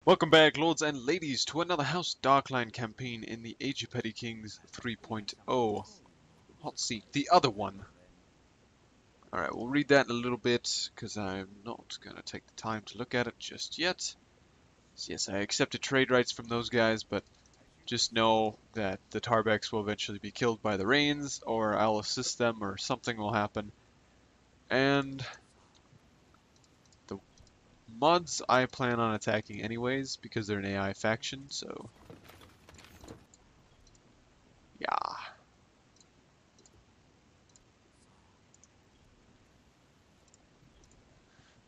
Welcome back, lords and ladies, to another House Darkline campaign in the Age of Petty Kings 3.0 hot seat, the other one. Alright, we'll read that in a little bit, because I'm not going to take the time to look at it just yet. So yes, I accepted trade rights from those guys, but just know that the Tarbecks will eventually be killed by the Reynes, or I'll assist them, or something will happen. And the mods I plan on attacking anyways, because they're an AI faction, so yeah.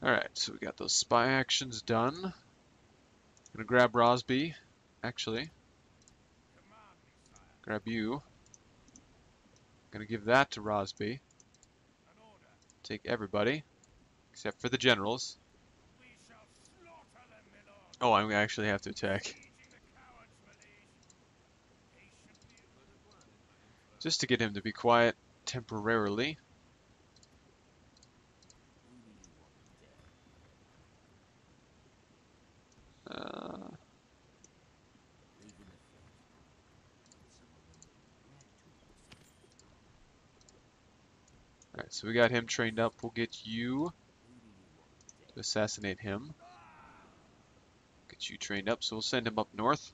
Alright, so we got those spy actions done. Gonna grab Rosby, actually. Grab you. Gonna give that to Rosby. Take everybody, except for the generals. Oh, I actually have to attack. Just to get him to be quiet temporarily. Alright, so we got him trained up. We'll get you to assassinate him. Get you trained up, so we'll send him up north.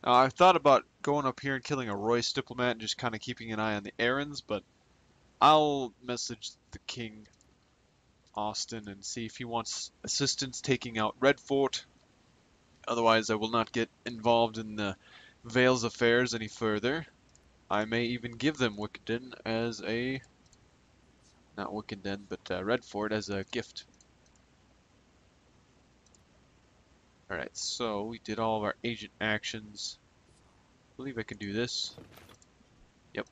I've thought about going up here and killing a Royce diplomat and just kind of keeping an eye on the errands, but I'll message the King Austin and see if he wants assistance taking out Red Fort. Otherwise, I will not get involved in the Vale's affairs any further. I may even give them Wickenden as a... not Wickenden, but Red Fort as a gift. Alright, so we did all of our agent actions. I believe I can do this. Yep.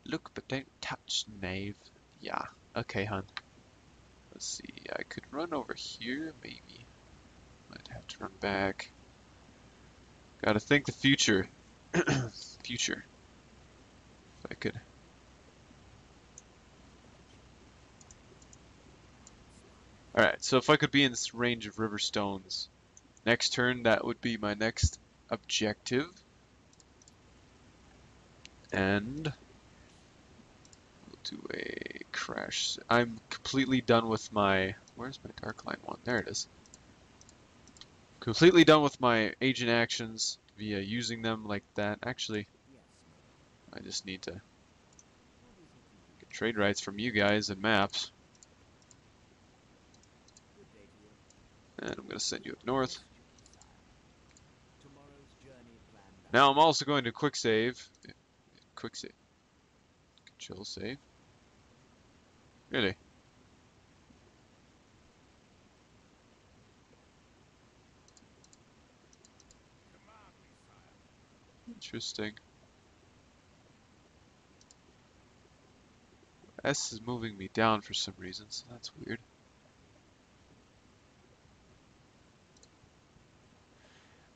Look but don't touch, knave. Yeah, okay, hun. Let's see, I could run over here, maybe. Might have to run back. Gotta think the future. Future. If I could. Alright, so if I could be in this range of river stones, next turn that would be my next objective. And we'll do a crash. I'm completely done with my... where's my Darkline one? There it is. Completely done with my agent actions via using them like that. Actually, I just need to get trade rights from you guys and maps. And I'm going to send you up north. Now I'm also going to quick save. Quick save. Control save. Really? Interesting. S is moving me down for some reason, so that's weird.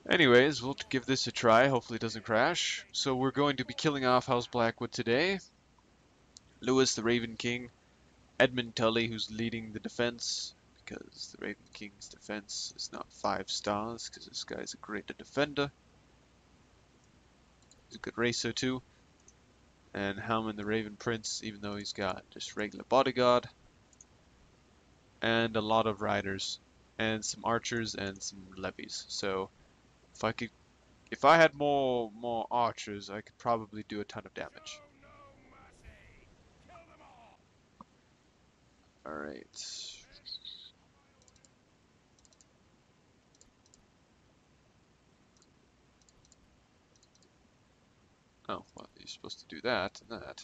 Anyways, we'll give this a try. Hopefully it doesn't crash. So we're going to be killing off House Blackwood today. Lewis, the Raven King. Edmund Tully, who's leading the defense. Because the Raven King's defense is not 5 stars. Because this guy's a great defender. He's a good racer too. And Halman, the Raven Prince, even though he's got just regular bodyguard. And a lot of riders. And some archers and some levies. So... if I had more archers, I could probably do a ton of damage. Alright. Oh, well, you're supposed to do that and that.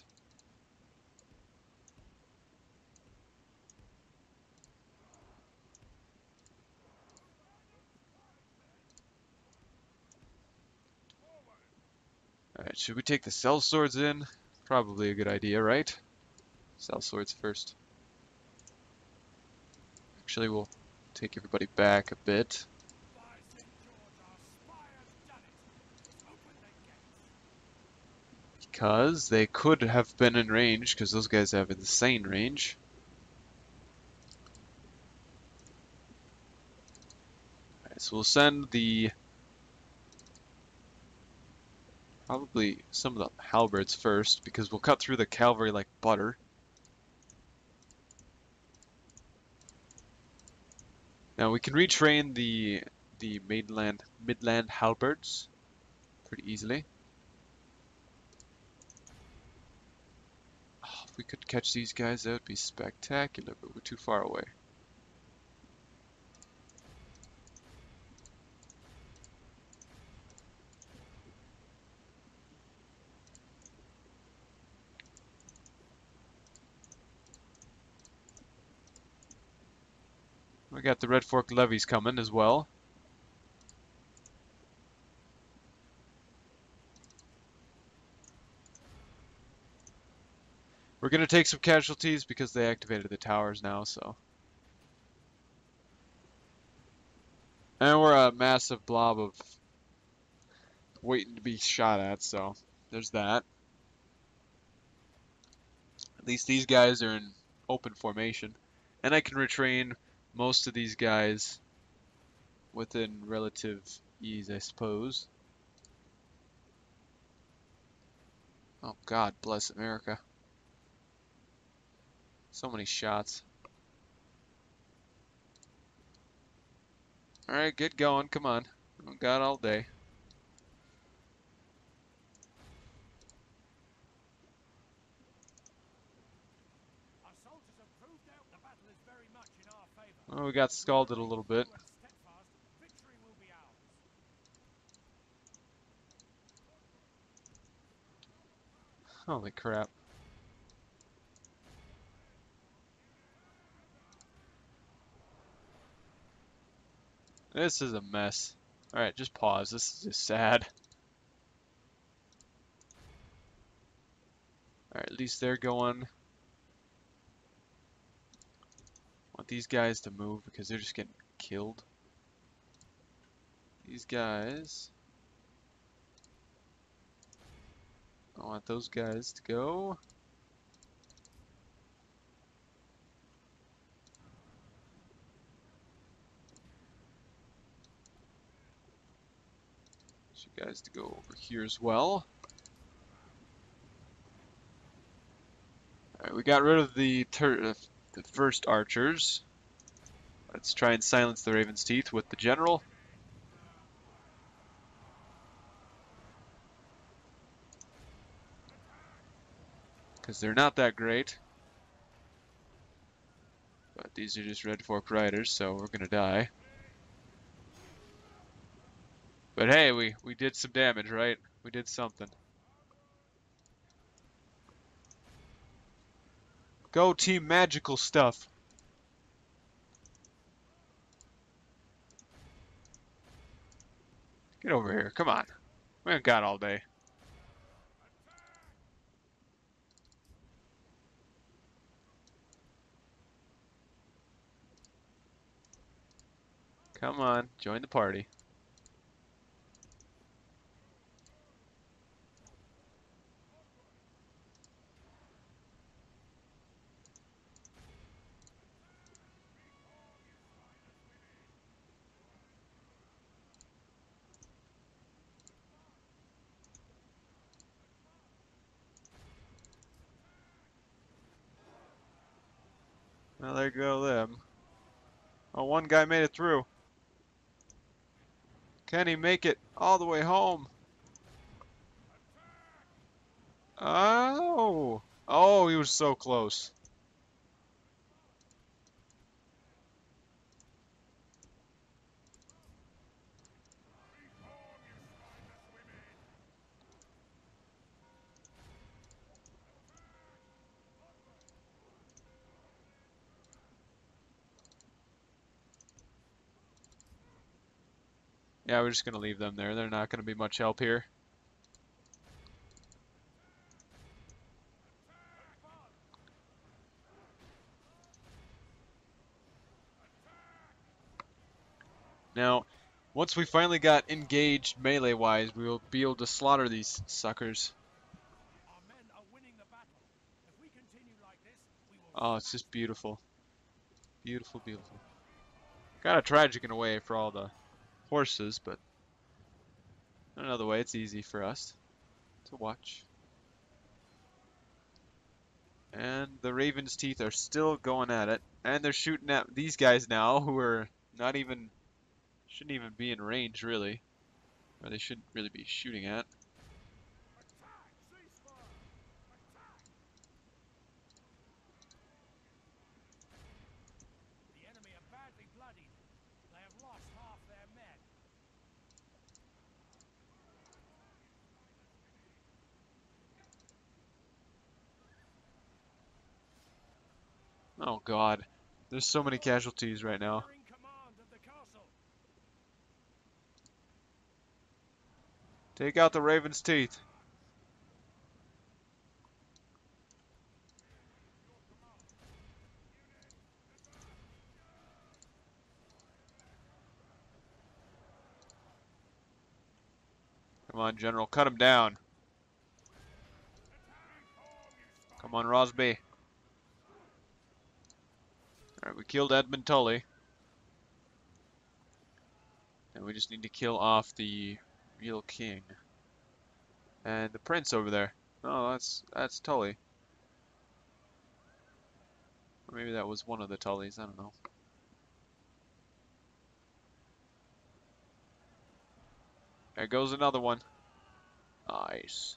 Alright, should we take the sellswords in? Probably a good idea, right? Sellswords first. Actually, we'll take everybody back a bit. Because they could have been in range, because those guys have insane range. So we'll send the probably some of the halberds first because we'll cut through the cavalry like butter. Now we can retrain the midland halberds pretty easily. Oh, if we could catch these guys, that would be spectacular, but we're too far away. We got the Red Fork levies coming as well. We're going to take some casualties because they activated the towers now, so. And we're a massive blob of waiting to be shot at, so there's that. At least these guys are in open formation. And I can retrain most of these guys within relative ease, I suppose. Oh, God bless America. So many shots. Alright, get going. Come on. We got all day. Oh, we got scalded a little bit. Holy crap. This is a mess. Alright, just pause. This is just sad. Alright, at least they're going. Want these guys to move because they're just getting killed. These guys. I want those guys to go. You guys to go over here as well. Alright, we got rid of the first archers. Let's try and silence the Raven's Teeth with the general. Because they're not that great. But these are just Red Fork riders, so we're gonna die. But hey, we did some damage, right? We did something. Go team magical stuff. Get over here, come on. We haven't got all day. Come on, join the party. Well, there go them. Oh, one guy made it through. Can he make it all the way home? Oh! Oh, he was so close. Yeah, we're just gonna leave them there. They're not gonna be much help here. Now, once we finally got engaged melee-wise, we will be able to slaughter these suckers. Oh, it's just beautiful. Beautiful, beautiful. Kind of tragic in a way for all the horses, but another way it's easy for us to watch. And the Raven's Teeth are still going at it, and they're shooting at these guys now who are not even, shouldn't even be in range really, or they shouldn't really be shooting at. The enemy are badly bloodied. They have lost half their men. Oh God, there's so many casualties right now. They're in command of the castle. Take out the Raven's Teeth. Come on, General, cut him down. Come on, Rosby. Alright, we killed Edmund Tully. And we just need to kill off the real king. And the prince over there. Oh, that's Tully. Or maybe that was one of the Tullys, I don't know. There goes another one. Nice.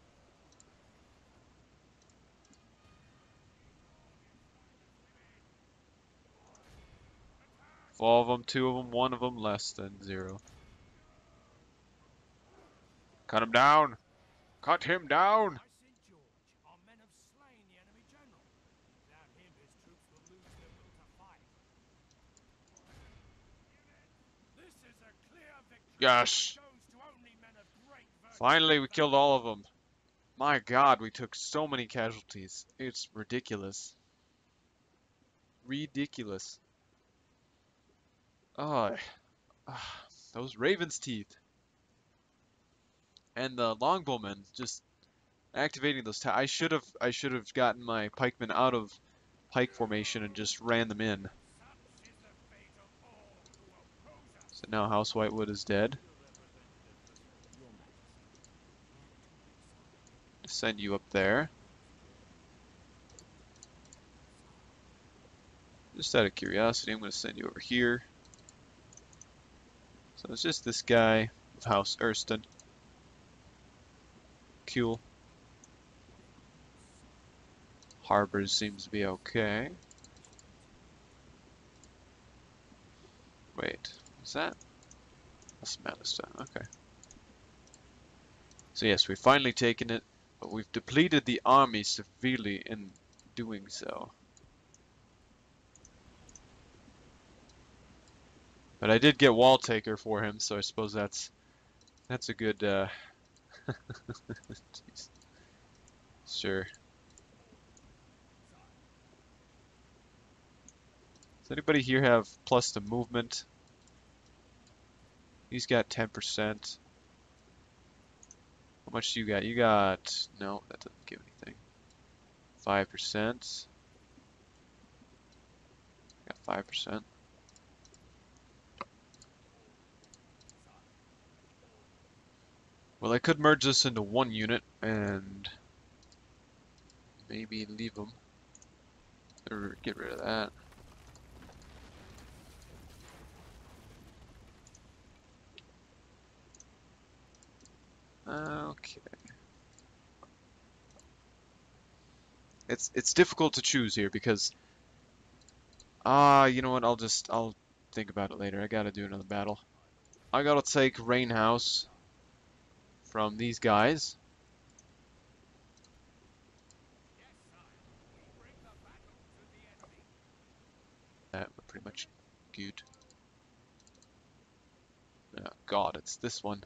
4 of them, 2 of them, 1 of them less than 0. Cut him down! Cut him down! By St. George, our men have slain the enemy general. Without him, his troops will lose their will to fight. This is a clear victory. Yes! Shows to only men of great virtue. Finally, we killed all of them. My God, we took so many casualties. It's ridiculous. Ridiculous. Oh, those Raven's Teeth. And the Longbowmen just activating those. I should have gotten my pikemen out of pike formation and just ran them in. Such is the fate of all who oppose us. So now House Whitewood is dead. Send you up there. Just out of curiosity, I'm going to send you over here. So it's just this guy of House Erston. Cool. Harbor seems to be okay. Wait, is that? That's Malistone, okay. So yes, we've finally taken it, but we've depleted the army severely in doing so. But I did get Wall Taker for him, so I suppose that's a good jeez. Sure. Does anybody here have plus to movement? He's got 10%. How much do you got? You got... No, that doesn't give anything. 5%. Got 5%. Well, I could merge this into one unit and maybe leave them. Or get rid of that. Okay. It's difficult to choose here because you know what, I'll think about it later. I gotta do another battle. I gotta take Reyne House from these guys. Yes, sire. We bring the battle to the enemy. That we're pretty much good. Oh God, it's this one.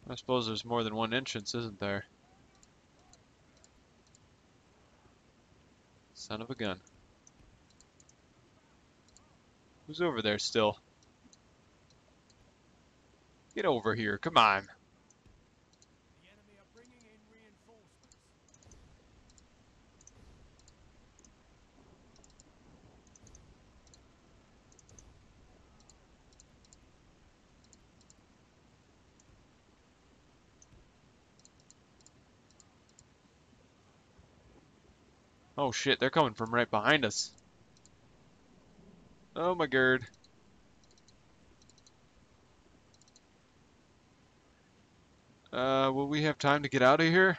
I suppose there's more than one entrance, isn't there? Son of a gun. Who's over there still? Get over here, come on. The enemy are bringing in reinforcements. Oh shit, they're coming from right behind us. Oh my god. Will we have time to get out of here?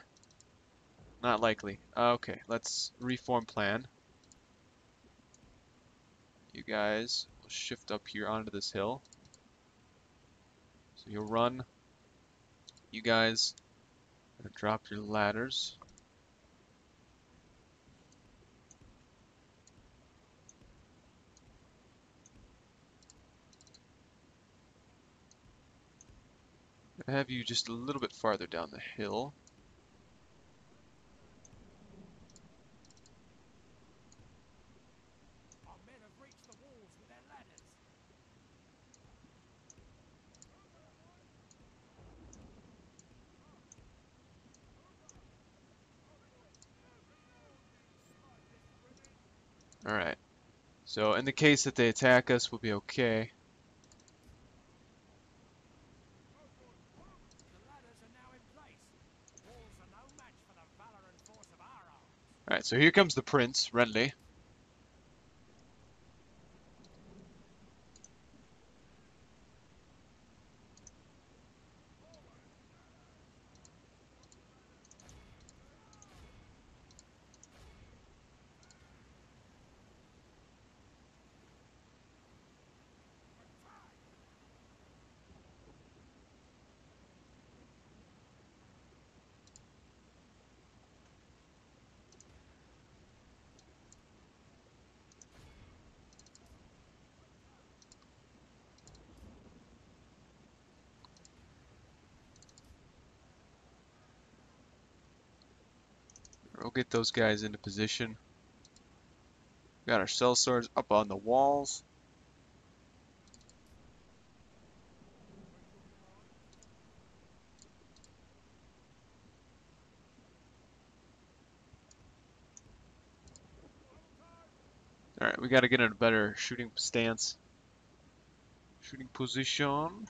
Not likely. Okay, let's reform plan. You guys will shift up here onto this hill. So you'll run. You guys drop your ladders. I have you just a little bit farther down the hill. Our men have reached the walls with their ladders. Alright. So in the case that they attack us, we'll be okay. The ladders are now in place. Walls are no match for the valor and force of our arms. Alright, so here comes the Prince, Renly. We'll get those guys into position. Got our cell swords up on the walls. Alright, we gotta get in a better shooting stance. Shooting position.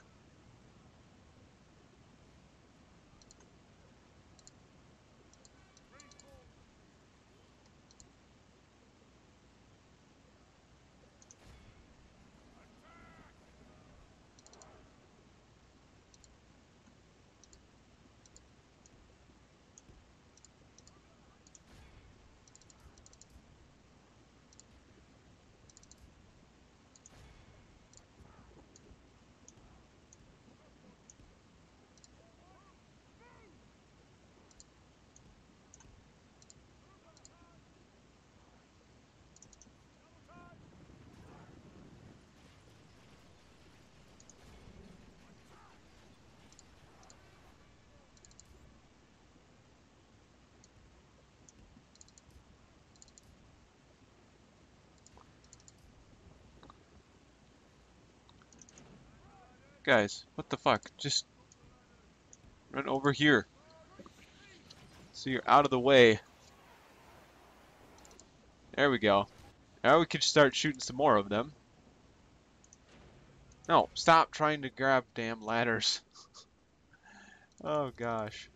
Guys, what the fuck? Just run over here. So you're out of the way. There we go. Now we could start shooting some more of them. No, stop trying to grab damn ladders. Oh gosh.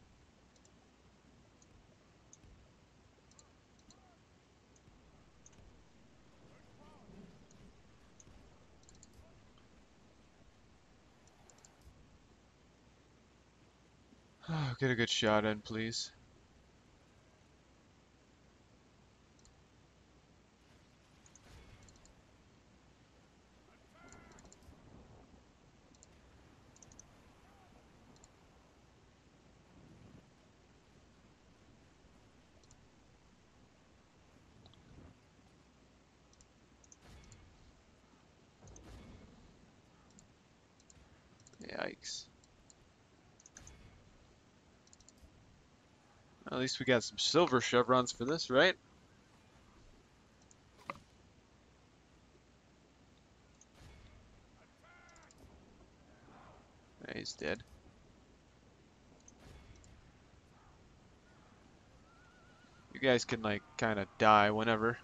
Get a good shot in, please. Yikes. At least we got some silver chevrons for this, right? He's dead. You guys can like kind of die whenever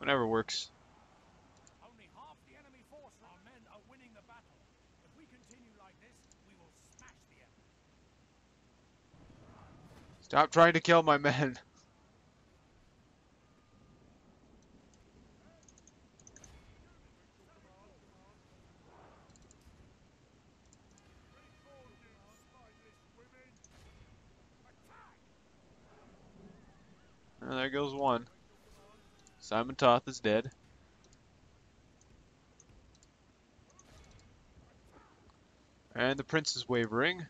works. Only half the enemy force. Our men are winning the battle. If we continue like this, we will smash the enemy. Stop trying to kill my men. And there goes one. Simon Toth is dead. And the prince is wavering.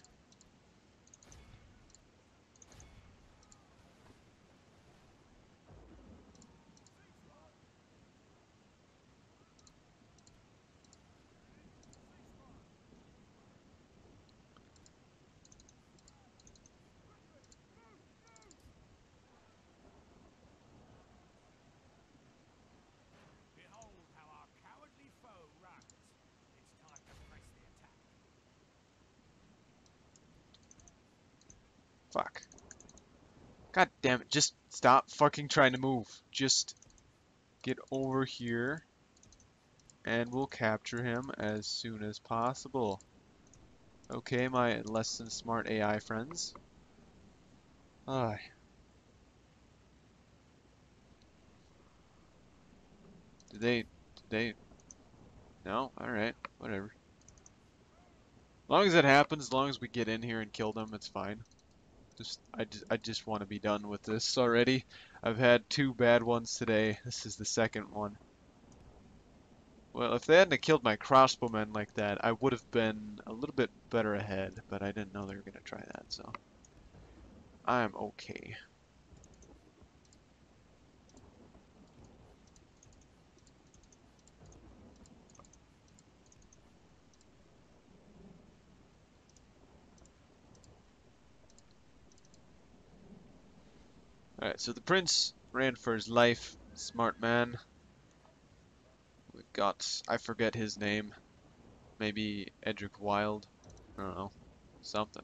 Behold how our cowardly foe runs. It's time to press the attack. Fuck. God damn it, just stop fucking trying to move. Just get over here and we'll capture him as soon as possible. Okay, my less than smart AI friends. Aye. Did they, no? Alright, whatever. As long as it happens, as long as we get in here and kill them, it's fine. I just want to be done with this already. I've had 2 bad ones today. This is the second one. Well, if they hadn't killed my crossbowmen like that, I would have been a little bit better ahead, but I didn't know they were going to try that, so I'm okay. Alright, so the prince ran for his life. Smart man. We've got, I forget his name. Maybe Edric Wild. I don't know. Something.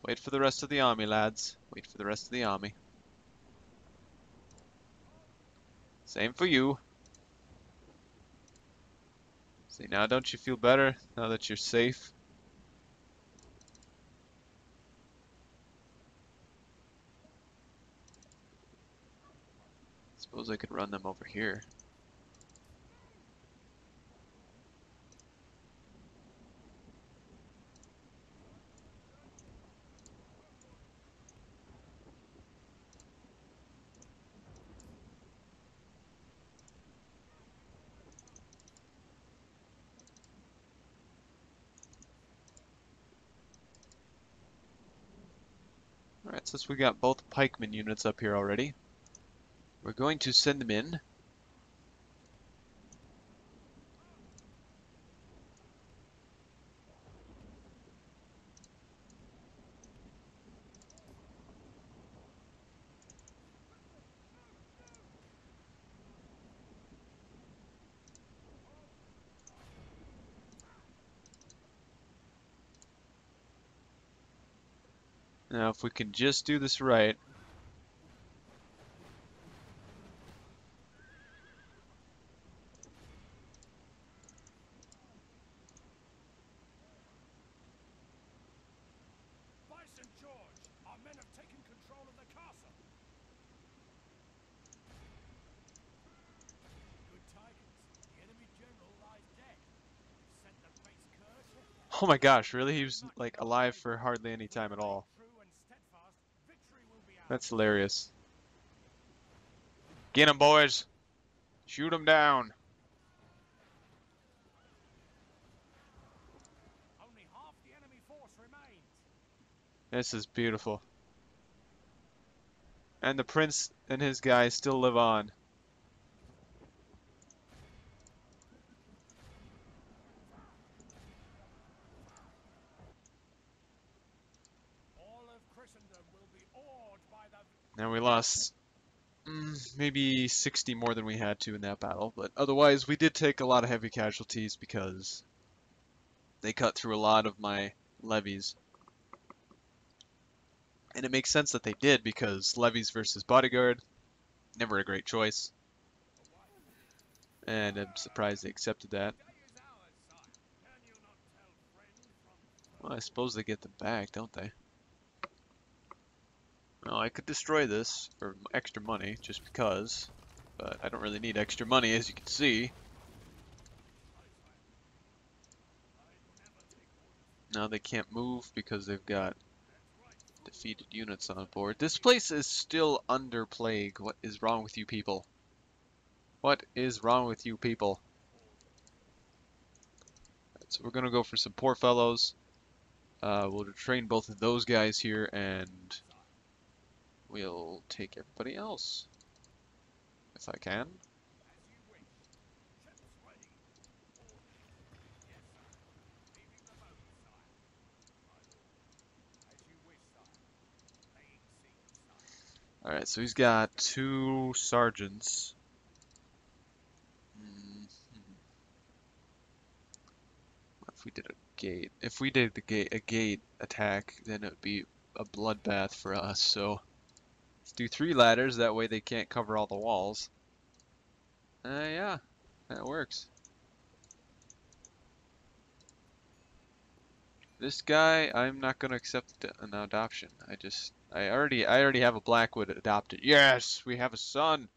Wait for the rest of the army, lads. Wait for the rest of the army. Same for you. See, now don't you feel better now that you're safe? Suppose I could run them over here. Alright, since we got both pikeman units up here already, we're going to send them in. Now, if we can just do this right. By St. George, our men have taken control of the castle. Good tidings. The enemy general lies dead. We've sent the base curse. Oh my gosh, really? He was like alive for hardly any time at all. True and steadfast, victory will be ours. That's hilarious. Get him, boys! Shoot him down! Only half the enemy force remains. This is beautiful. And the prince and his guys still live on. All of Christendom will be awed by the... Now we lost maybe 60 more than we had to in that battle, but otherwise we did take a lot of heavy casualties because they cut through a lot of my levies. And it makes sense that they did because levies versus bodyguard, never a great choice. And I'm surprised they accepted that. Well, I suppose they get them back, don't they? Well, I could destroy this for extra money, just because. But I don't really need extra money, as you can see. Now they can't move because they've got defeated units on board. This place is still under plague. What is wrong with you people? What is wrong with you people? Right, so we're gonna go for some poor fellows. We'll train both of those guys here, and we'll take everybody else, if I can. Alright, so he's got 2 sergeants. If we did a gate, if we did a gate attack, then it would be a bloodbath for us. So let's do 3 ladders. That way they can't cover all the walls. Yeah, that works. This guy, I'm not gonna accept an adoption. I already have a Blackwood adopted. Yes, we have a son.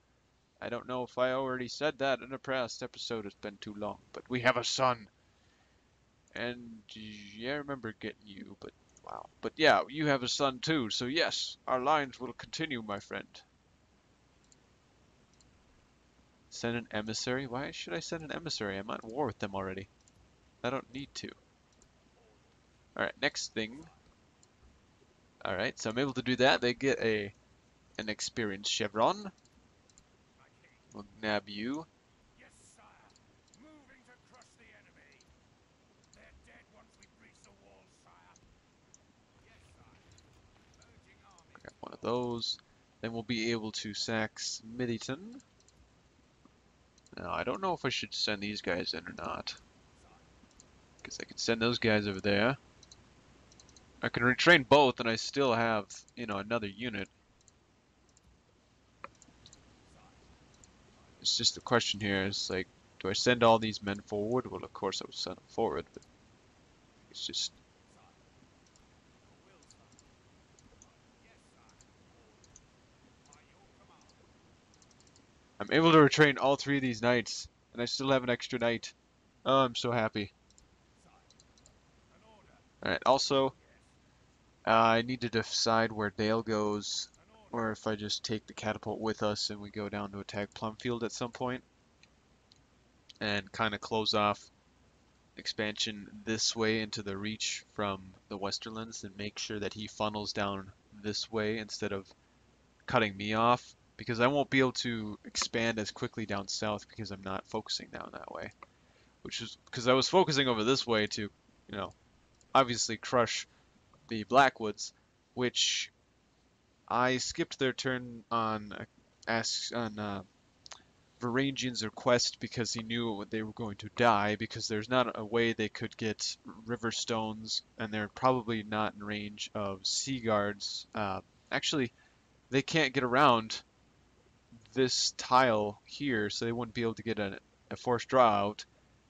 I don't know if I already said that in a past episode. It's been too long, but we have a son. And yeah, I remember getting you, but wow. But yeah, you have a son too, so yes, our lines will continue, my friend. Send an emissary? Why should I send an emissary? I'm at war with them already. I don't need to. Alright, next thing. Alright, so I'm able to do that. They get an experience chevron. We'll nab you. Yes, sire. Moving to crush the enemy. They're dead once we breach the walls, sire. Yes, sire. Merging armies. I got one of those. Then we'll be able to sack Smithyton. Now, I don't know if I should send these guys in or not. Because I could send those guys over there. I can retrain both and I still have, you know, another unit. It's just the question here is like, do I send all these men forward? Well, of course I would send them forward, but it's just... I'm able to retrain all 3 of these knights, and I still have an extra knight. Oh, I'm so happy. Alright, also, I need to decide where Dale goes, or if I just take the catapult with us and we go down to attack Plumfield at some point, and kind of close off expansion this way into the reach from the Westerlands, and make sure that he funnels down this way instead of cutting me off, because I won't be able to expand as quickly down south because I'm not focusing down that way. Which is because I was focusing over this way to, you know, obviously crush the Blackwoods, which I skipped their turn on Varangian's request because he knew they were going to die, because there's not a way they could get river stones, and they're probably not in range of sea guards. Actually, they can't get around this tile here, so they wouldn't be able to get a forced draw out.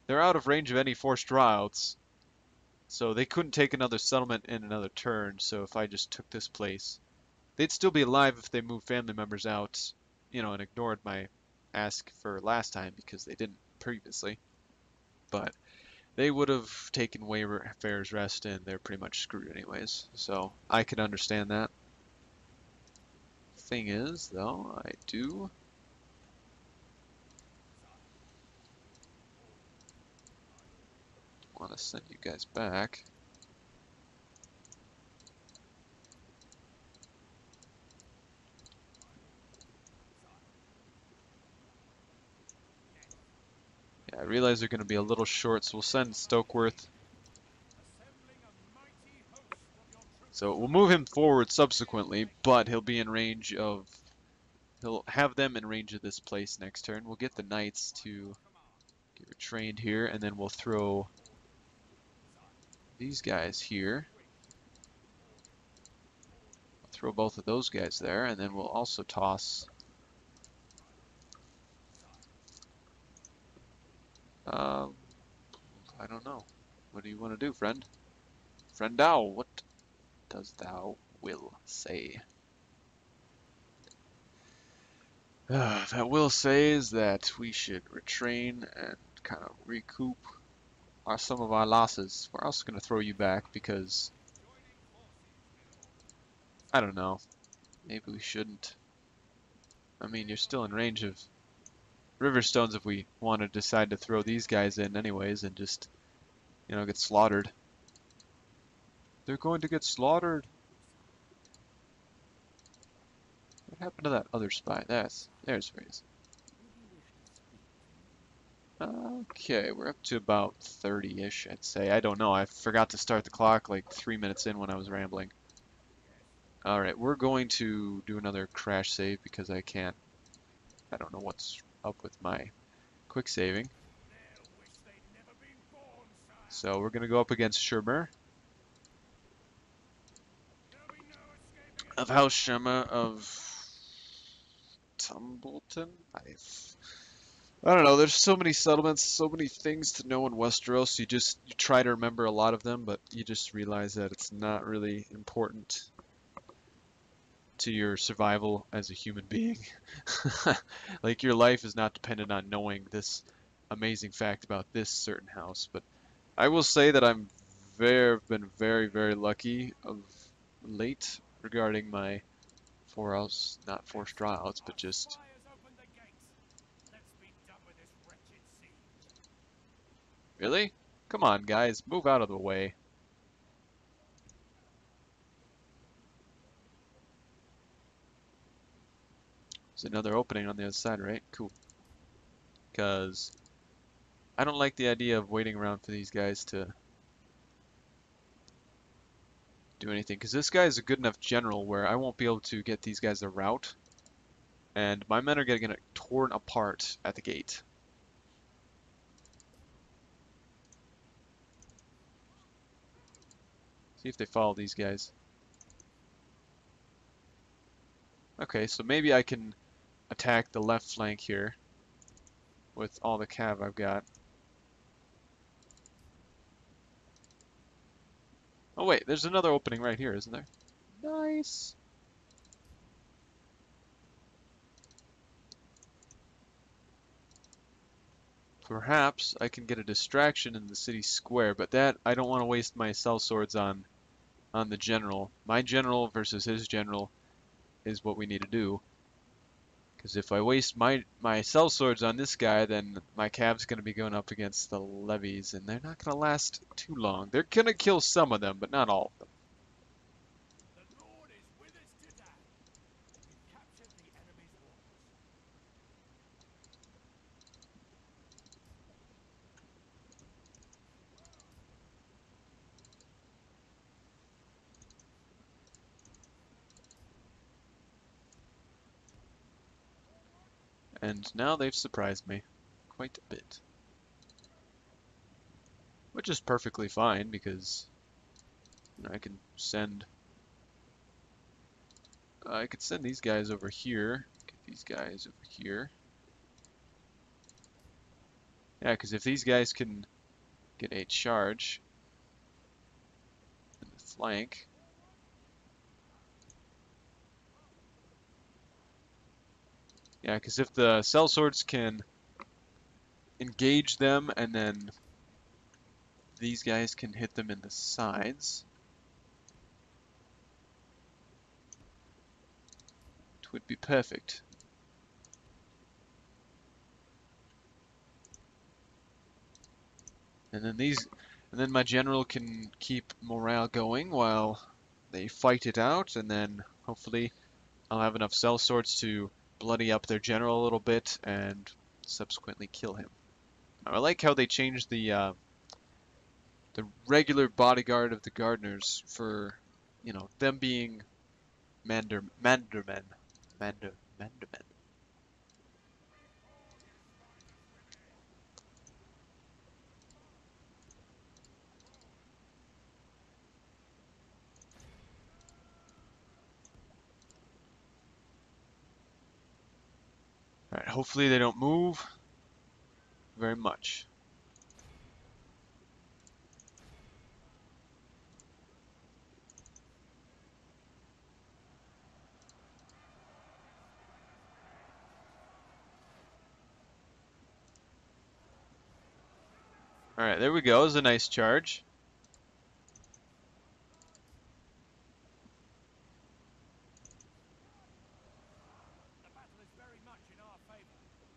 They're out of range of any forced draw outs, so they couldn't take another settlement in another turn. So if I just took this place, they'd still be alive if they moved family members out, you know, and ignored my ask for last time because they didn't previously. But they would have taken Wayfarer's Rest, and they're pretty much screwed anyways. So I could understand that. Thing is, though, I do want to send you guys back. Yeah, I realize they're going to be a little short, so we'll send Stokeworth. So we'll move him forward subsequently, but he'll be in range of he'll have them in range of this place next turn. We'll get the knights to get retrained here, and then we'll throw these guys here. Throw both of those guys there, and then we'll also toss I don't know. What do you want to do, friend? Friend Dow, what does thou will say? That will says that we should retrain and kind of recoup some of our losses. We're also going to throw you back because, I don't know, maybe we shouldn't. I mean, you're still in range of Riverstones if we want to decide to throw these guys in anyways and just, you know, get slaughtered. They're going to get slaughtered. What happened to that other spy? There's Reyne. Okay, we're up to about 30-ish, I'd say. I don't know. I forgot to start the clock like 3 minutes in when I was rambling. Alright, we're going to do another crash save because I can't. I don't know what's up with my quick saving. So we're going to go up against Shermer of House Shema of Tumbleton? I don't know, there's so many settlements, so many things to know in Westeros, you try to remember a lot of them, but you just realize that it's not really important to your survival as a human being. Like, your life is not dependent on knowing this amazing fact about this certain house, but I will say that I'm been very, very lucky of late regarding my not forced drawouts, but just really? Come on, guys, move out of the way. There's another opening on the other side, right? Cool. Because I don't like the idea of waiting around for these guys to do anything. Because this guy is a good enough general where I won't be able to get these guys a route. And my men are going to get torn apart at the gate. See if they follow these guys. Okay, so maybe I can attack the left flank here with all the cav I've got. Oh wait, there's another opening right here, isn't there? Nice. Perhaps I can get a distraction in the city square, but that I don't want to waste my sellswords on the general. My general versus his general is what we need to do. Because if I waste my sellswords on this guy, then my cav's going to be going up against the levies, and they're not going to last too long. They're going to kill some of them, but not all of them. The Lord is with us today. We captured the enemy's walls. And now they've surprised me quite a bit. Which is perfectly fine, because you know, I could send these guys over here, get these guys over here. Yeah, because if these guys can get a charge in the flank, yeah, because if the sellswords can engage them and then these guys can hit them in the sides, it would be perfect. And then my general can keep morale going while they fight it out, and then hopefully I'll have enough sellswords to bloody up their general a little bit and subsequently kill him. Now, I like how they changed the regular bodyguard of the gardeners for, you know, them being mandermen. hopefully they don't move very much. Alright, there we go. It was a nice charge. The battle is very much in our favor.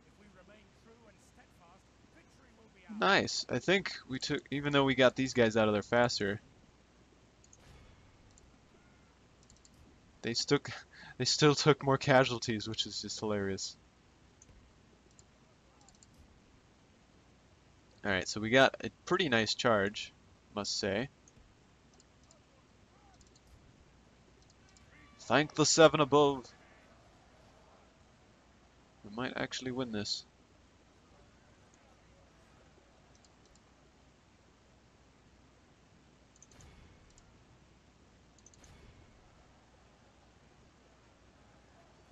If we remain true and steadfast, victory will be ours. Nice. I think we took, even though we got these guys out of there faster, they still took more casualties, which is just hilarious. Alright, so we got a pretty nice charge, must say. Thank the seven above. We might actually win this.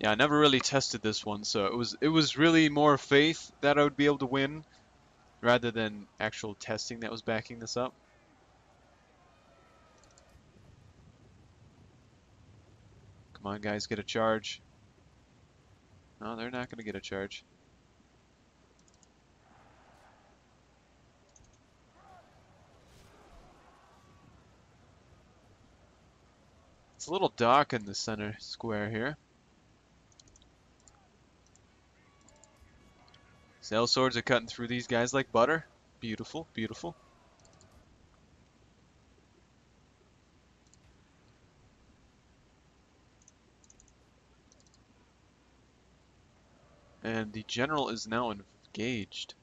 Yeah, I never really tested this one, so it was really more faith that I would be able to win rather than actual testing that was backing this up. Come on, guys, get a charge. No, they're not going to get a charge. It's a little dark in the center square here. Sail swords are cutting through these guys like butter. Beautiful, beautiful. And the general is now engaged.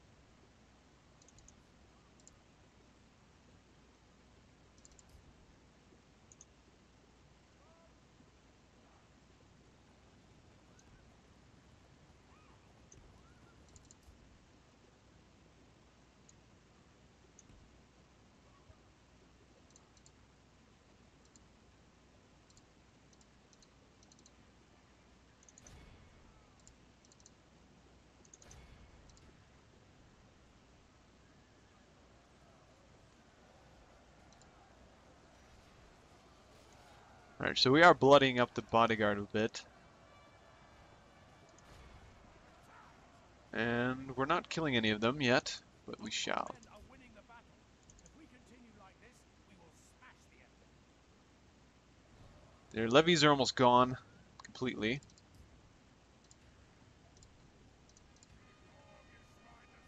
Alright, so we are bloodying up the bodyguard a bit. And we're not killing any of them yet, but we shall. Men are winning the battle. If we continue like this, we will smash the enemy. Their levies are almost gone completely.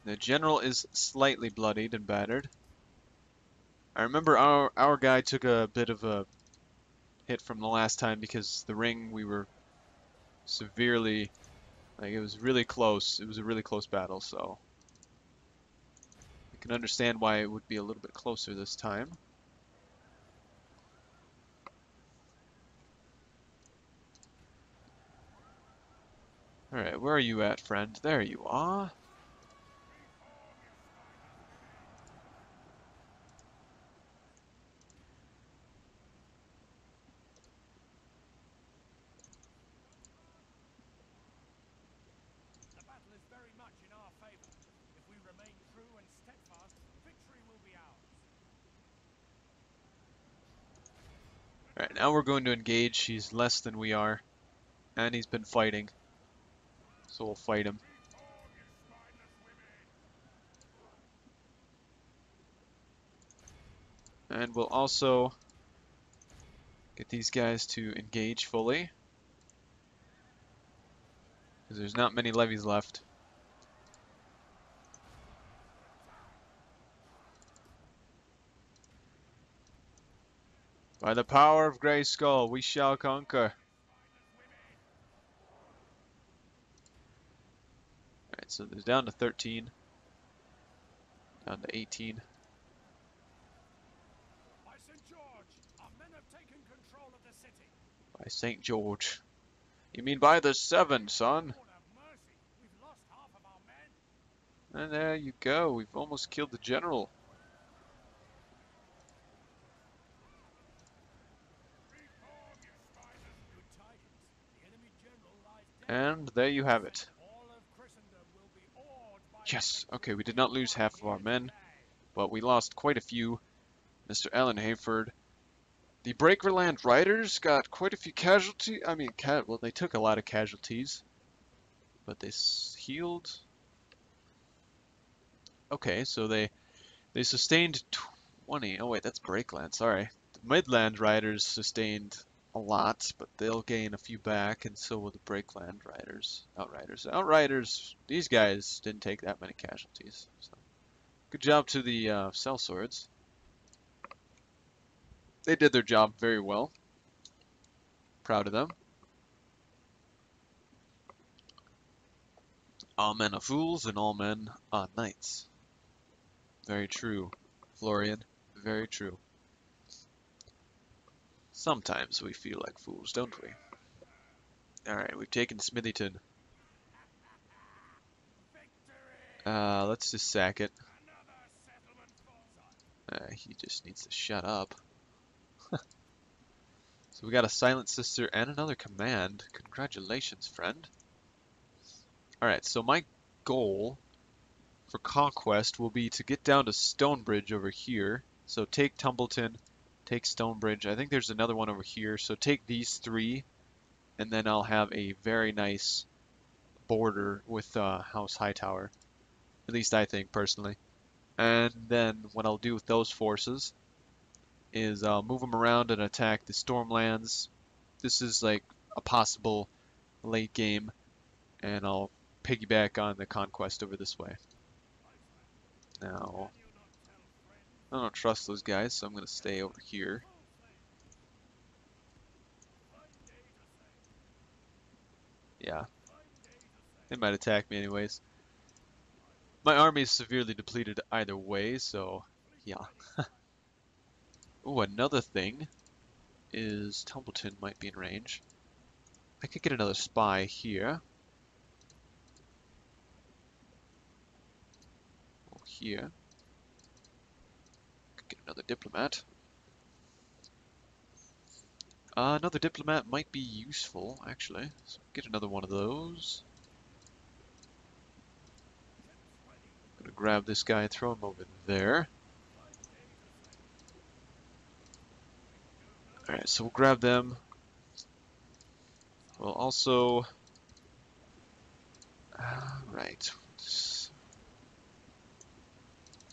The general is slightly bloodied and battered. I remember our guy took a bit of a hit from the last time because the ring we were severely, like, it was really close. It was a really close battle, so I can understand why it would be a little bit closer this time. Alright, where are you at, friend? There you are. The battle is very much in our favor. If we remain true and steadfast, victory will be ours. Alright, now we're going to engage. He's less than we are. And he's been fighting. So we'll fight him. And we'll also get these guys to engage fully. Because there's not many levies left. By the power of Grey Skull, we shall conquer. Alright, so there's down to 13. Down to 18. By St. George, our men have taken control of the city. By St. George. You mean by the 7, son? Lord have mercy, we've lost half of our men. And there you go. We've almost killed the general. Good tidings. The enemy general lies dead. And there you have it. All of Christendom Yes, okay, we did not lose half of our men, but we lost quite a few. Mr. Alan Hayford. The Breakerland Riders got quite a few casualties. I mean, well, they took a lot of casualties, but they healed. Okay, so they sustained 20. Oh wait, that's Breakland, sorry. The Midland Riders sustained a lot, but they'll gain a few back, and so will the Breakland Riders. Outriders. Outriders, these guys didn't take that many casualties. So. Good job to the sellswords. They did their job very well. Proud of them. All men are fools, and all men are knights. Very true, Florian. Very true. Sometimes we feel like fools, don't we? Alright, we've taken Smithyton. Let's just sack it. He just needs to shut up. So we got a Silent Sister and another command. Congratulations, friend. Alright, so my goal for conquest will be to get down to Stonebridge over here. So take Tumbleton, take Stonebridge. I think there's another one over here. So take these three, and then I'll have a very nice border with House Hightower. At least I think, personally. And then what I'll do with those forces is move them around and attack the Stormlands. This is like a possible late game, and I'll piggyback on the conquest over this way. Now, I don't trust those guys, so I'm going to stay over here. Yeah, they might attack me anyways. My army is severely depleted either way, so yeah. Ooh, another thing is Tumbleton might be in range. I could get another spy here. Or here. Could get another diplomat. Another diplomat might be useful, actually. So get another one of those. Gonna grab this guy and throw him over there. Alright, so we'll grab them. We'll also... right.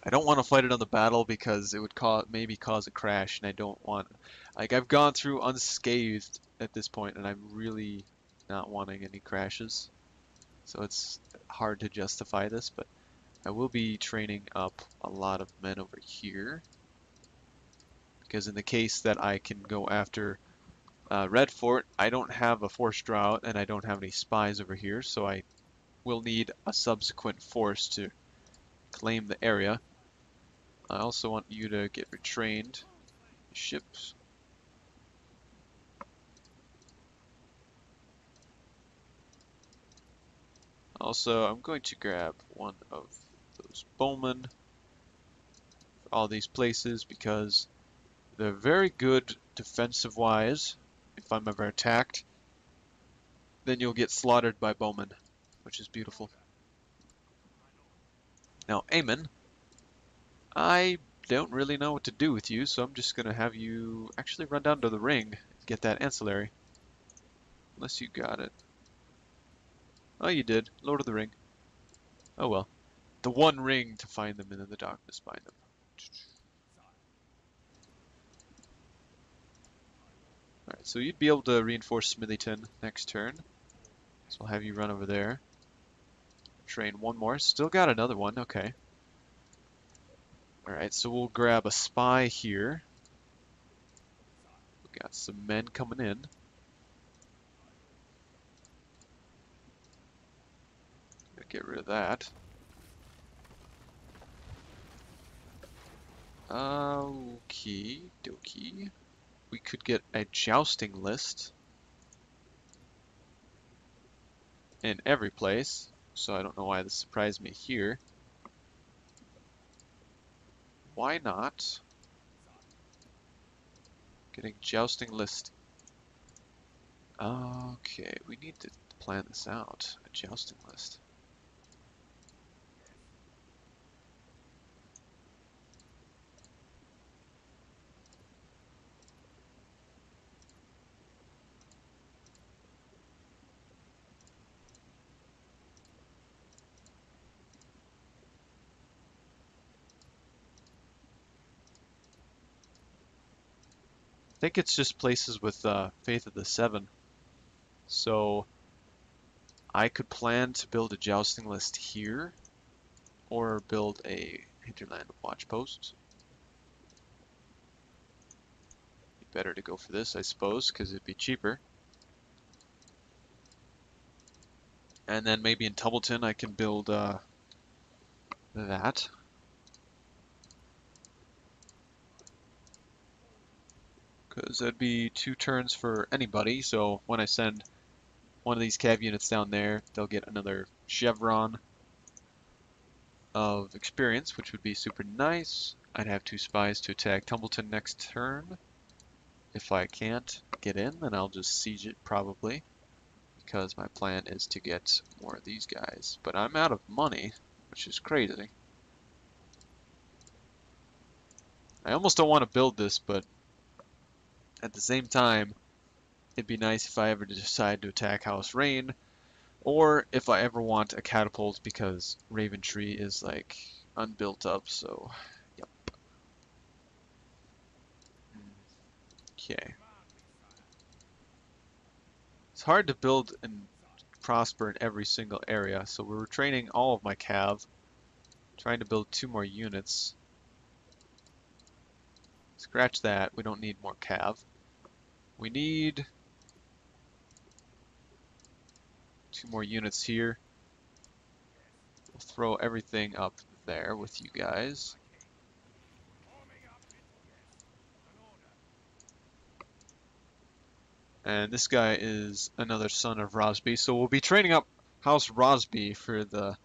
I don't want to fight another battle because it would maybe cause a crash, and I don't want... Like, I've gone through unscathed at this point, and I'm really not wanting any crashes. So it's hard to justify this, but I will be training up a lot of men over here. Because in the case that I can go after Red Fort, I don't have a force drought, and I don't have any spies over here, so I will need a subsequent force to claim the area. I also want you to get retrained. Ships. Also, I'm going to grab one of those bowmen for all these places because they're very good defensive-wise. If I'm ever attacked, then you'll get slaughtered by bowmen, which is beautiful. Now, Aemon, I don't really know what to do with you, so I'm just going to have you actually run down to the ring and get that ancillary. Unless you got it. Oh, you did. Lord of the Ring. Oh well. The one ring to find them and in the darkness find them. Alright, so you'd be able to reinforce Smithyton next turn. So I'll have you run over there. Train one more. Still got another one. Okay. Alright, so we'll grab a spy here. We got some men coming in. Get rid of that. Okie dokie. We could get a jousting list in every place, so I don't know why this surprised me here. Why not? Getting jousting list. Okay, we need to plan this out. A jousting list. I think it's just places with Faith of the Seven. So I could plan to build a jousting list here, or build a hinterland watch post. Better to go for this, I suppose, because it'd be cheaper. And then maybe in Tumbleton I can build that. Because that'd be 2 turns for anybody, so when I send one of these cav units down there, they'll get another chevron of experience, which would be super nice. I'd have 2 spies to attack Tumbleton next turn. If I can't get in, then I'll just siege it probably, because my plan is to get more of these guys. But I'm out of money, which is crazy. I almost don't want to build this, but at the same time, it'd be nice if I ever decide to attack House Reyne, or if I ever want a catapult, because Raven Tree is like unbuilt up, so yep. Okay. It's hard to build and prosper in every single area, so we're training all of my cav, trying to build 2 more units. Scratch that, we don't need more cav. We need 2 more units here. We'll throw everything up there with you guys. And this guy is another son of Rosby, so we'll be training up House Rosby for the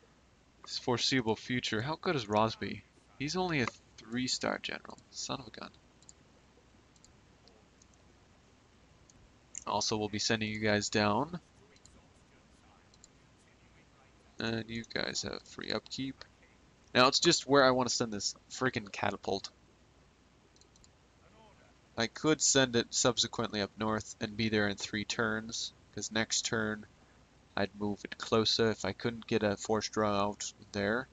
foreseeable future. How good is Rosby? He's only a 3-star general. Son of a gun. Also, we'll be sending you guys down. And you guys have free upkeep. Now, it's just where I want to send this freaking catapult. I could send it subsequently up north and be there in 3 turns, because next turn I'd move it closer if I couldn't get a force draw out there.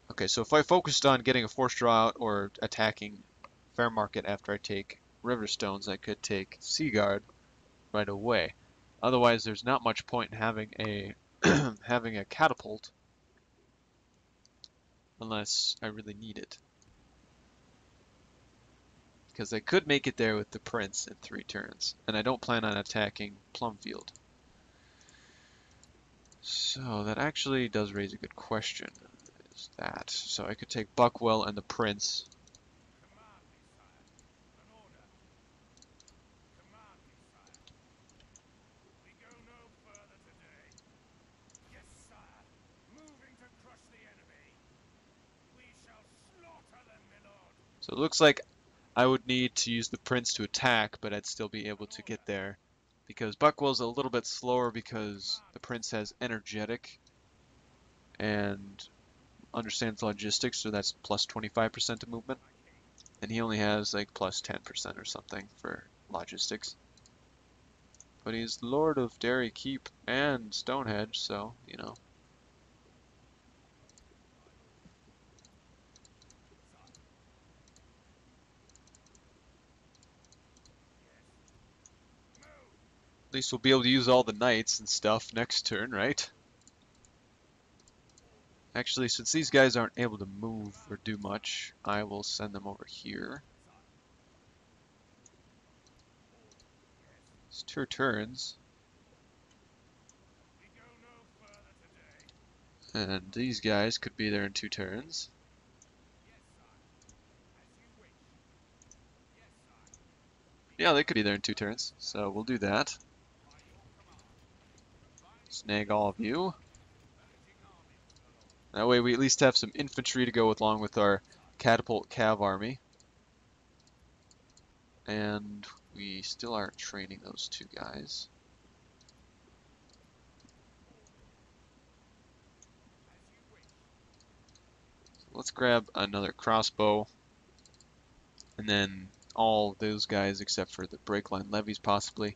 Okay, so if I focused on getting a force draw out or attacking Fair Market after I take Riverstones, I could take Seaguard right away. Otherwise, there's not much point in having a having a catapult unless I really need it. Because I could make it there with the Prince in 3 turns, and I don't plan on attacking Plumfield. So that actually does raise a good question. Is that so? I could take Buckwell and the Prince. So it looks like I would need to use the Prince to attack, but I'd still be able to get there. Because Buckwell's a little bit slower because the Prince has energetic and understands logistics, so that's plus 25% of movement. And he only has like plus 10% or something for logistics. But he's Lord of Derry Keep and Stonehenge, so, you know. At least we'll be able to use all the knights and stuff next turn, right? Actually, since these guys aren't able to move or do much, I will send them over here. It's 2 turns. And these guys could be there in 2 turns. Yeah, they could be there in 2 turns, so we'll do that. Snag all of you. That way we at least have some infantry to go along with our catapult cav army. And we still aren't training those 2 guys. So let's grab another crossbow. And then all those guys except for the break line levies possibly.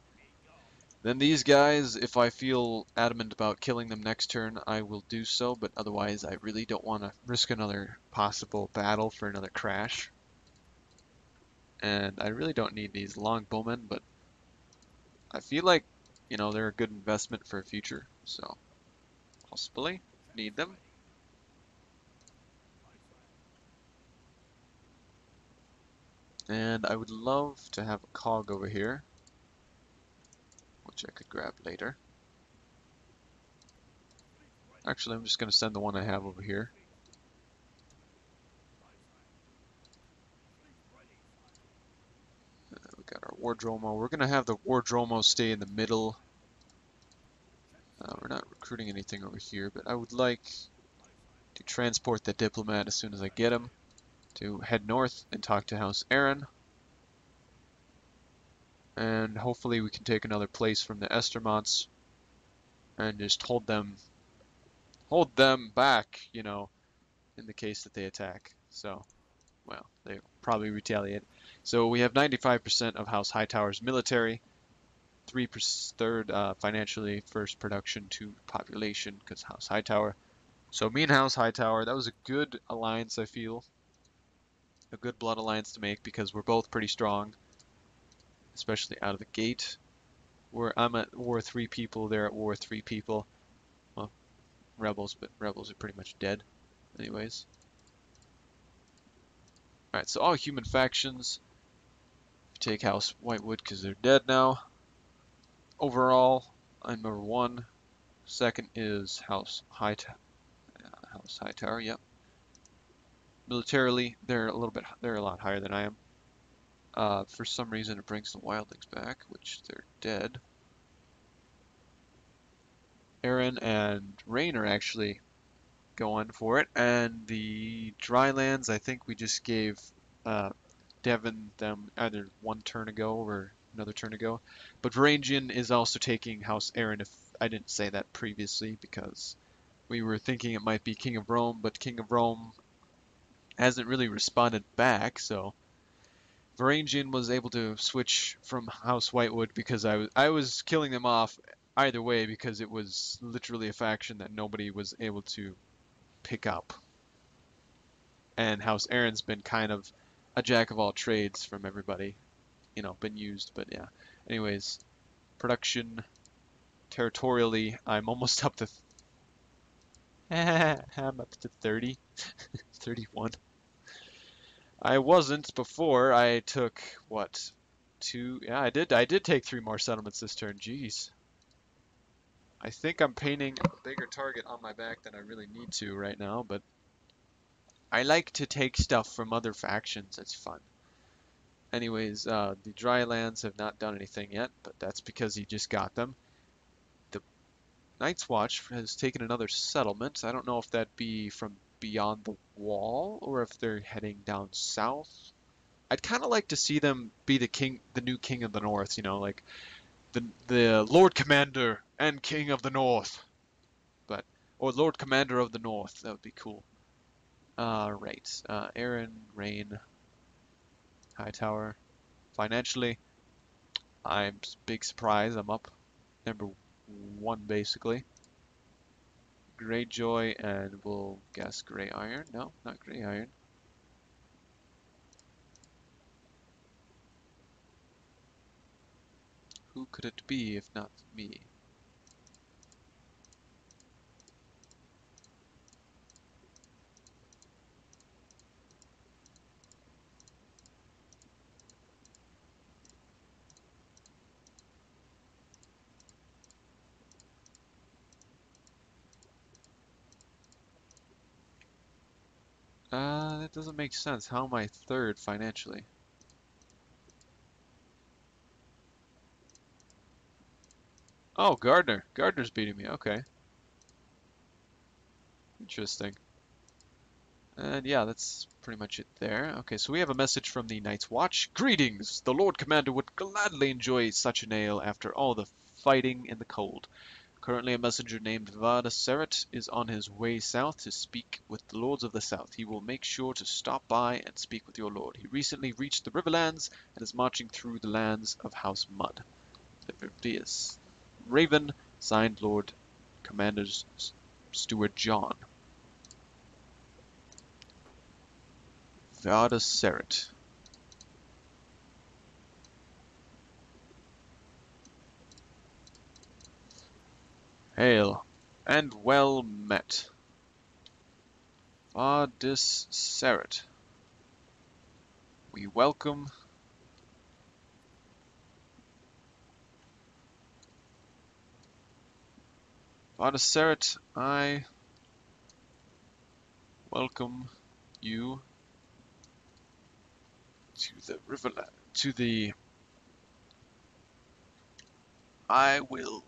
Then these guys, if I feel adamant about killing them next turn, I will do so, but otherwise I really don't want to risk another possible battle for another crash. And I really don't need these long bowmen, but I feel like, you know, they're a good investment for a future, so possibly need them. And I would love to have a cog over here, which I could grab later. Actually, I'm just going to send the one I have over here. We got our Wardromo. We're going to have the Wardromo stay in the middle. We're not recruiting anything over here, but I would like to transport the Diplomat as soon as I get him to head north and talk to House Aaron. And hopefully we can take another place from the Estermonts and just hold them back, you know, in the case that they attack. So, well, they probably retaliate. So we have 95% of House Hightower's military, 3/3 financially, first production to population, because House Hightower. So me and House Hightower, that was a good alliance, I feel. A good blood alliance to make because we're both pretty strong, especially out of the gate. I'm at war 3 people, they're at war 3 people. Well, rebels, but rebels are pretty much dead anyways. Alright, so all human factions. Take House Whitewood because they're dead now. Overall, I'm number 1. Second is House Hightower. Yep. Militarily, they're a lot higher than I am. For some reason, it brings the Wildlings back, which they're dead. Aaron and Reyne are actually going for it, and the Drylands, I think we just gave Devin them either one turn ago or another turn ago. But Varangian is also taking House Aaron, if I didn't say that previously, because we were thinking it might be King of Rome, but King of Rome hasn't really responded back, so Varangian was able to switch from House Whitewood because I was killing them off either way because it was literally a faction that nobody was able to pick up. And House Aaron's been kind of a jack of all trades from everybody, you know, been used, but yeah. Anyways, production, territorially, I'm almost up to... I'm up to 30, 31. I wasn't before. I took, what, 2? Yeah, I did take 3 more settlements this turn, jeez. I think I'm painting a bigger target on my back than I really need to right now, but I like to take stuff from other factions, it's fun. Anyways, the Drylands have not done anything yet, but that's because he just got them. The Night's Watch has taken another settlement. I don't know if that be from beyond the wall or if they're heading down south. I'd kind of like to see them be the new king of the north, you know, like the Lord Commander and King of the North. Or Lord Commander of the North, that would be cool. Right. Aaron, Reyne, Hightower. Financially, I'm big surprise. I'm up number 1 basically. Greyjoy and we'll guess Grey Iron. No, not Grey Iron. Who could it be if not me? That doesn't make sense. How am I 3rd financially? Oh, Gardner. Gardner's beating me. Okay. Interesting. And yeah, that's pretty much it there. Okay, so we have a message from the Night's Watch. Greetings! The Lord Commander would gladly enjoy such an ale after all the fighting in the cold. Currently, a messenger named Vada Seret is on his way south to speak with the Lords of the South. He will make sure to stop by and speak with your lord. He recently reached the Riverlands and is marching through the lands of House Mud. Libertius. Raven, signed Lord Commander's Steward John. Vada Seret. Hail, and well met. Vardis Seret. We welcome Vardis Seret. I welcome you to the riverland. To the. I will.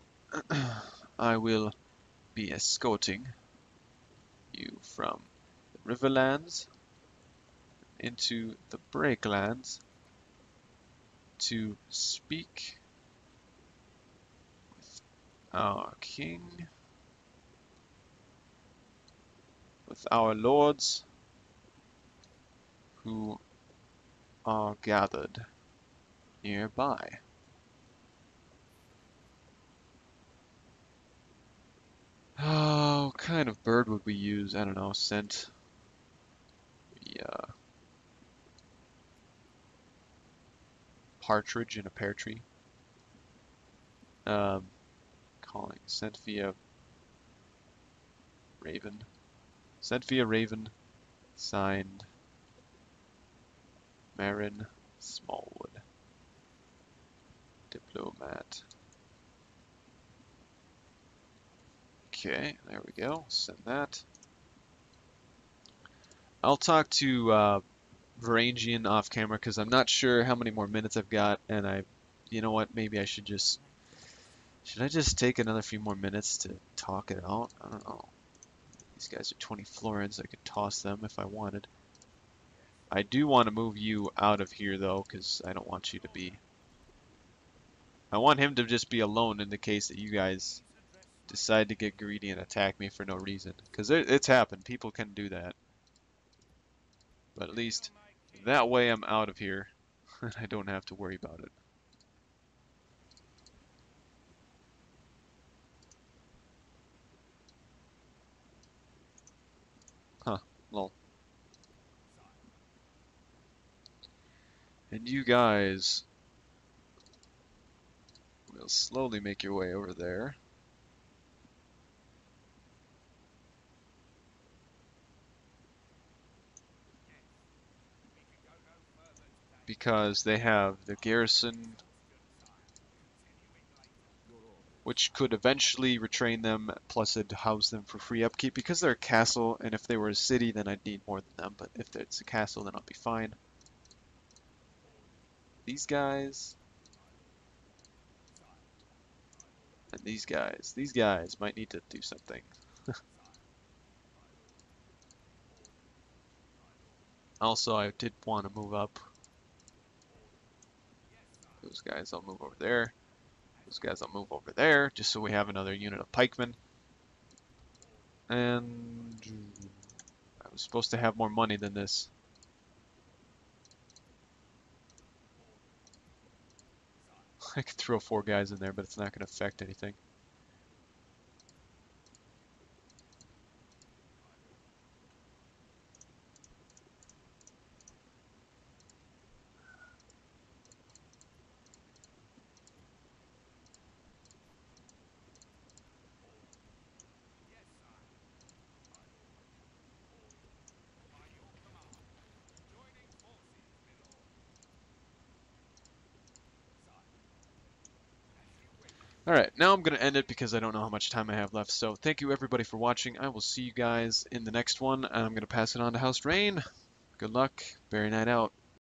I will be escorting you from the riverlands into the breaklands to speak with our king, with our lords who are gathered nearby. Oh, what kind of bird would we use? I don't know, scent. Yeah. Partridge in a pear tree. Calling. Sent via Raven. Sent via Raven. Signed Marin Smallwood. Diplomat. Okay, there we go. Send that. I'll talk to Varangian off camera because I'm not sure how many more minutes I've got, and you know what, maybe I should I just take another few more minutes to talk it out? I don't know. These guys are 20 florins, I could toss them if I wanted. I do want to move you out of here though, because I don't want you to be... I want him to just be alone in the case that you guys decide to get greedy and attack me for no reason. Because it's happened, people can do that. But at least that way I'm out of here. I don't have to worry about it. Huh, lol. And you guys will slowly make your way over there. Because they have the garrison, which could eventually retrain them, plus it'd house them for free upkeep. Because they're a castle, and if they were a city, then I'd need more than them, but if it's a castle, then I'll be fine. These guys, and these guys might need to do something. Also, I did want to move up. Those guys I'll move over there. Those guys I'll move over there, just so we have another unit of pikemen. And I was supposed to have more money than this. I could throw 4 guys in there, but it's not going to affect anything. Alright, now I'm going to end it because I don't know how much time I have left. So thank you everybody for watching. I will see you guys in the next one, and I'm going to pass it on to House Reyne. Good luck. Berry night out.